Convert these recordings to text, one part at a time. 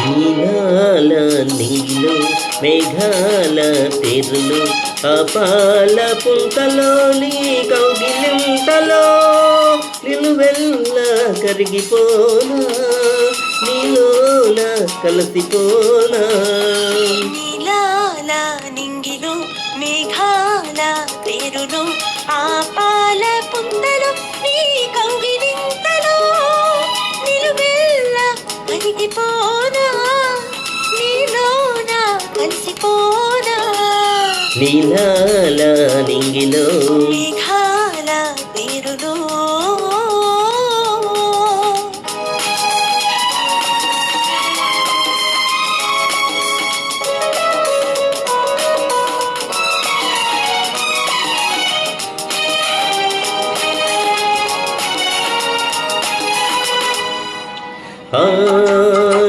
నీలాల నింగిలో మేఘాల తెరులు అపాల పుంతలో నీ కౌగిలింతలో నిలువెల్ల కరిగిపోనా నీలోన కలిసిపోనా నీలాల నింగిలో మేఘాల తెరులు ఆపాల పుంతలో నీ కౌగిలింతలో నిలువెల్ల కరిగిపోనా నీలోన కలిసిపోనా నీలాల నింగిలో మేఘాల తెరులు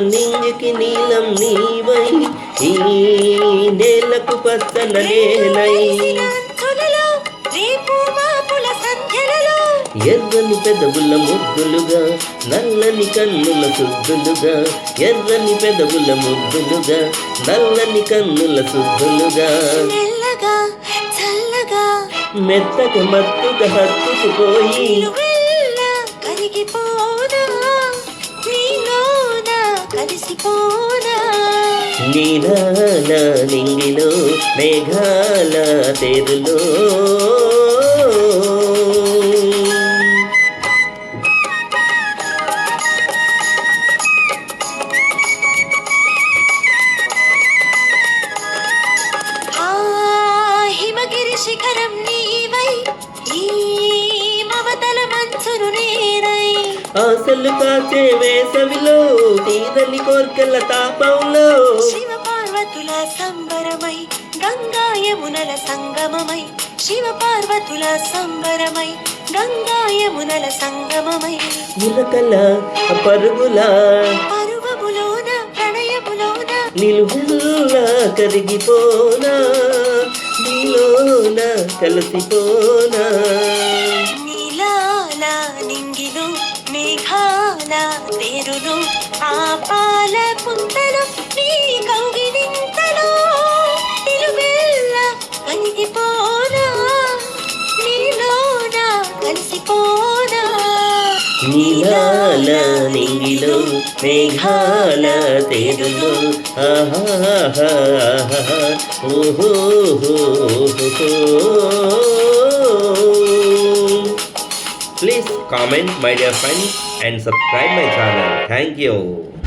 నింగికి నీలం నీవై ఈ నేలకు పచ్చన నేనై ఎర్రని పెదవుల ముద్దులుగా నల్లని కన్నుల శుద్ధులుగా ఎర్రని పెదవుల ముద్దులుగా నల్లని కన్నుల శుద్ధులుగా మెత్తగా మత్తుగా హత్తుకుపోయి నీలాల నింగిలో మేఘాల తెరులో హిమగిరి శిఖరం నీవై ఈ మమతల మంచును నేనై ఆశలు కాచే వేసవిలో తీరని కోర్కెల తాపంలో శివ పార్వతుల సంబరమై గంగా యమునల సంగమమై శివ పార్వతుల సంబరమై గంగా యమునల సంగమమై ములకల పరుగుల పరువములోన ప్రణయములోన నిలువెల్ల కరిగిపోనా నీలోన కలిసిపోనా నీలాల నింగిలో మేఘాల తెరులు ఆపాల పుంతలు నీ కౌగిలింతలో నిలువెల్ల కరిగిపోనా నీలోన కలిసిపోనా నీలాల నింగిలో మేఘాల తెరులు Please comment my dear friends and subscribe my channel. Thank you.